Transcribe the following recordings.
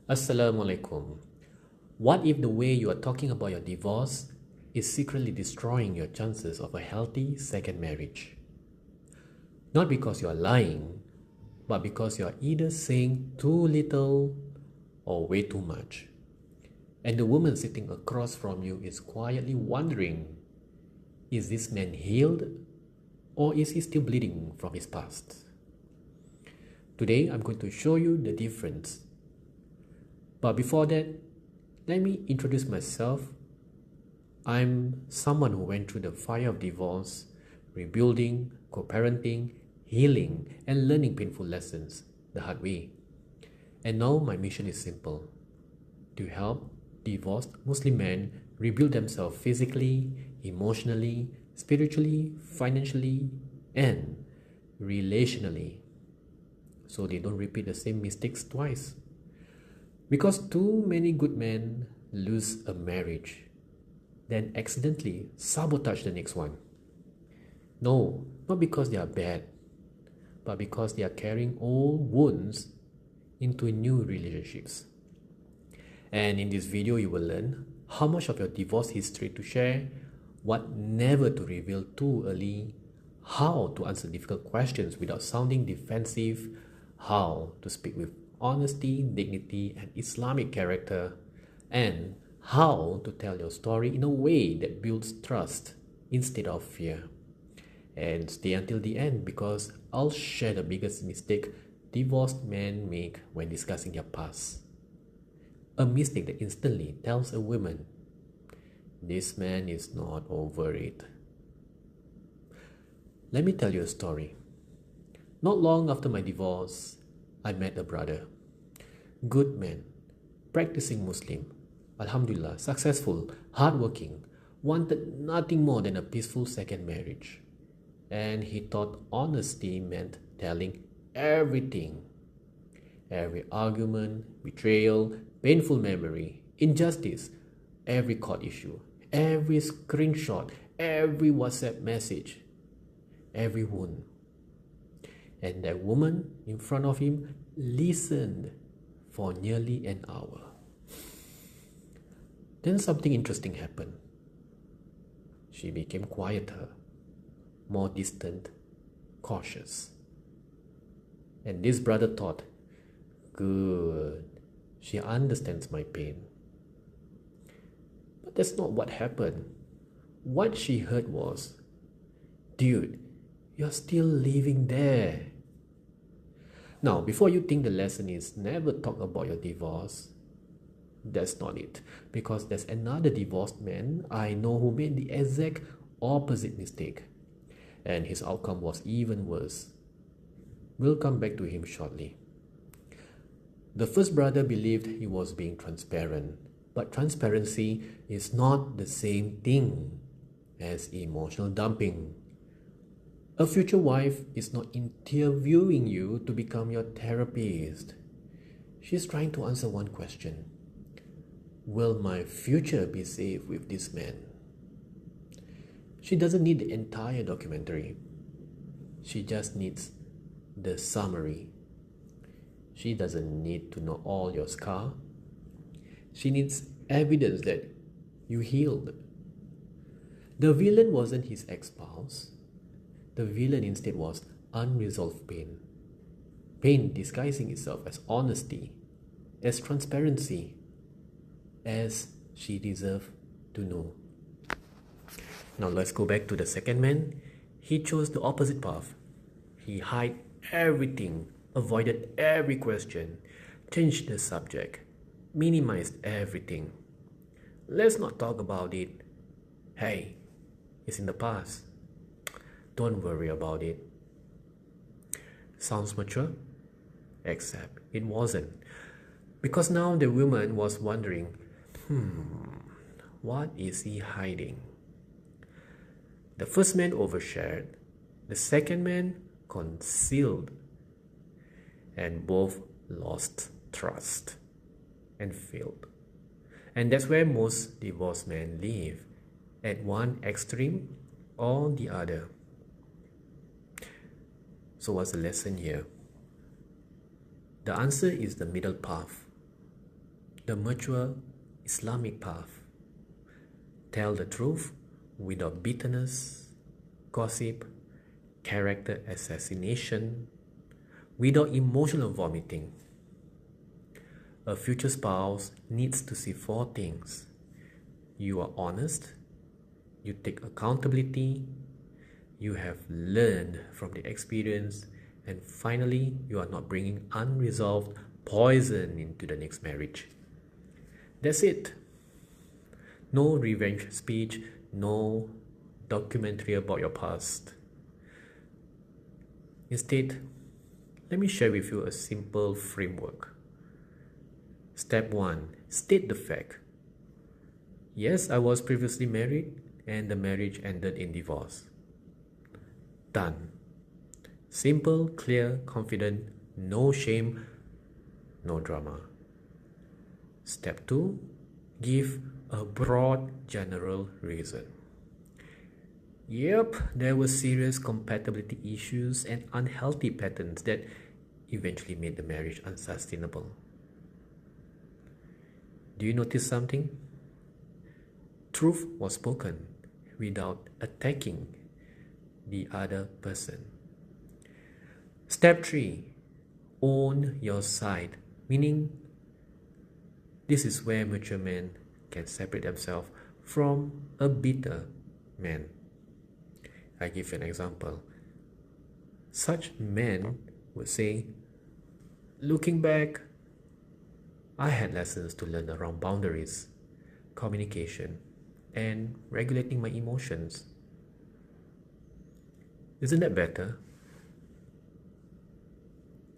Assalamualaikum. What if the way you are talking about your divorce is secretly destroying your chances of a healthy second marriage? Not because you are lying, but because you are either saying too little or way too much. And the woman sitting across from you is quietly wondering, is this man healed or is he still bleeding from his past? Today I'm going to show you the difference. But before that, let me introduce myself. I'm someone who went through the fire of divorce, rebuilding, co-parenting, healing, and learning painful lessons the hard way. And now my mission is simple: to help divorced Muslim men rebuild themselves physically, emotionally, spiritually, financially, and relationally, so they don't repeat the same mistakes twice. Because too many good men lose a marriage, then accidentally sabotage the next one. No, not because they are bad, but because they are carrying old wounds into new relationships. And in this video, you will learn how much of your divorce history to share, what never to reveal too early, how to answer difficult questions without sounding defensive, how to speak with honesty, dignity, and Islamic character, and how to tell your story in a way that builds trust instead of fear. And stay until the end because I'll share the biggest mistake divorced men make when discussing their past. A mistake that instantly tells a woman, this man is not over it. Let me tell you a story. Not long after my divorce, I met a brother. Good man, practicing Muslim, Alhamdulillah, successful, hardworking, wanted nothing more than a peaceful second marriage. And he thought honesty meant telling everything. Every argument, betrayal, painful memory, injustice, every court issue, every screenshot, every WhatsApp message, every wound. And that woman in front of him listened for nearly an hour. Then something interesting happened. She became quieter, more distant, cautious. And this brother thought, good, she understands my pain. But that's not what happened. What she heard was, dude, you're still living there. Now, before you think the lesson is never talk about your divorce, that's not it. Because there's another divorced man I know who made the exact opposite mistake. And his outcome was even worse. We'll come back to him shortly. The first brother believed he was being transparent, but transparency is not the same thing as emotional dumping. A future wife is not interviewing you to become your therapist. She's trying to answer one question. Will my future be safe with this man? She doesn't need the entire documentary. She just needs the summary. She doesn't need to know all your scar. She needs evidence that you healed. The villain wasn't his ex-spouse. The villain instead was unresolved pain. Pain disguising itself as honesty, as transparency, as she deserved to know. Now let's go back to the second man. He chose the opposite path. He hid everything, avoided every question, changed the subject, minimized everything. Let's not talk about it. Hey, it's in the past. Don't worry about it. Sounds mature? Except it wasn't. Because now the woman was wondering, what is he hiding? The first man overshared. The second man concealed. And both lost trust and failed. And that's where most divorced men live, at one extreme or the other. So what's the lesson here? The answer is the middle path. the mature Islamic path. Tell the truth without bitterness, gossip, character assassination, without emotional vomiting. A future spouse needs to see 4 things. You are honest, you take accountability, you have learned from the experience, and finally, you are not bringing unresolved poison into the next marriage. That's it. No revenge speech, no documentary about your past. Instead, let me share with you a simple framework. Step 1. State the fact. Yes, I was previously married and the marriage ended in divorce. Done. Simple, clear, confident, no shame, no drama. Step 2. Give a broad general reason. Yep, there were serious compatibility issues and unhealthy patterns that eventually made the marriage unsustainable. Do you notice something? Truth was spoken without attacking the other person. Step 3. Own your side, meaning this is where mature men can separate themselves from a bitter man. I give you an example. Such men would say, looking back, I had lessons to learn around boundaries, communication, and regulating my emotions. Isn't that better?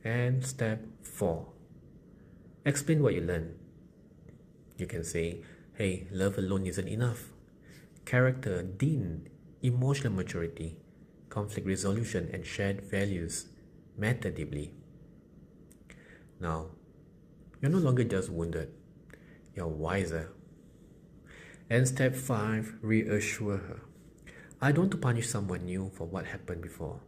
And step 4. Explain what you learned. You can say, hey, love alone isn't enough. Character, deen, emotional maturity, conflict resolution, and shared values matter deeply. Now, you're no longer just wounded, you're wiser. And step 5, reassure her. I don't want to punish someone new for what happened before.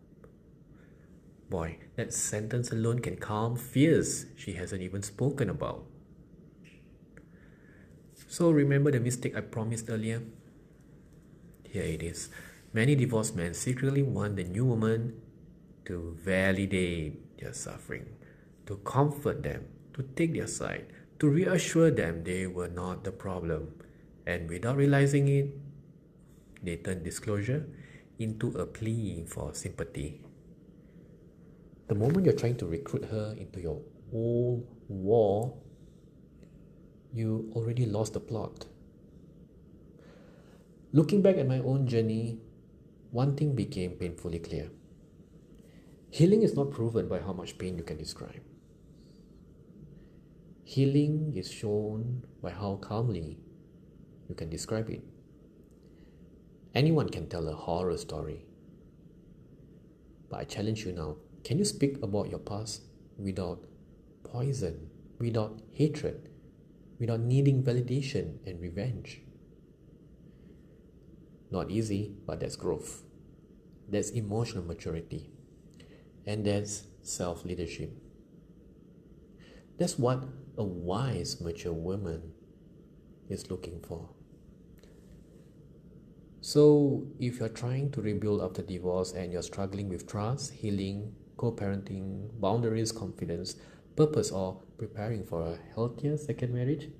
Boy, that sentence alone can calm fears she hasn't even spoken about. So remember the mistake I promised earlier? Here it is. Many divorced men secretly want the new woman to validate their suffering, to comfort them, to take their side, to reassure them they were not the problem. And without realizing it, they turn disclosure into a plea for sympathy. The moment you're trying to recruit her into your old war, you already lost the plot. Looking back at my own journey, one thing became painfully clear. Healing is not proven by how much pain you can describe. Healing is shown by how calmly you can describe it. Anyone can tell a horror story. But I challenge you now, can you speak about your past without poison, without hatred, without needing validation and revenge? Not easy, but that's growth. That's emotional maturity. And that's self-leadership. That's what a wise, mature woman is looking for. So, if you're trying to rebuild after divorce and you're struggling with trust, healing, co-parenting, boundaries, confidence, purpose, or preparing for a healthier second marriage,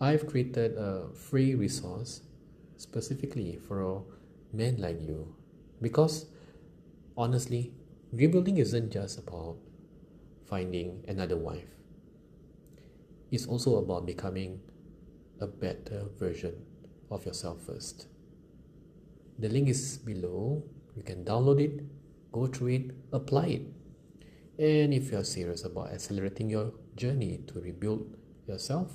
I've created a free resource specifically for men like you. Because, honestly, rebuilding isn't just about finding another wife. It's also about becoming a better version of yourself first. The link is below. You can download it, go through it, apply it. And if you are serious about accelerating your journey to rebuild yourself,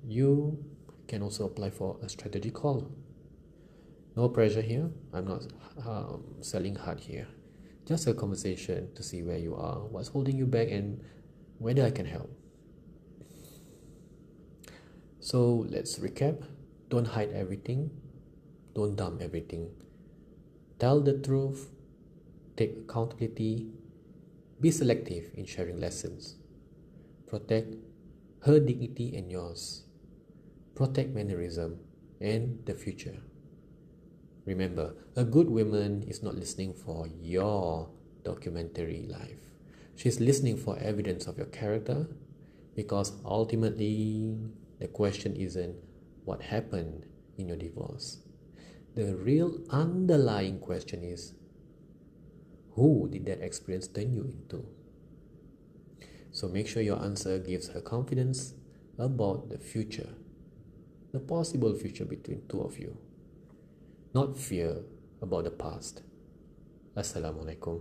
you can also apply for a strategy call. No pressure here. I'm not selling hard here. Just a conversation to see where you are, what's holding you back, and whether I can help. So let's recap. Don't hide everything. Don't dump everything. Tell the truth. Take accountability. Be selective in sharing lessons. Protect her dignity and yours. Protect mannerism and the future. Remember, a good woman is not listening for your documentary life. She's listening for evidence of your character, because ultimately the question isn't what happened in your divorce. The real underlying question is, who did that experience turn you into? So make sure your answer gives her confidence about the future, the possible future between two of you, not fear about the past. Assalamualaikum.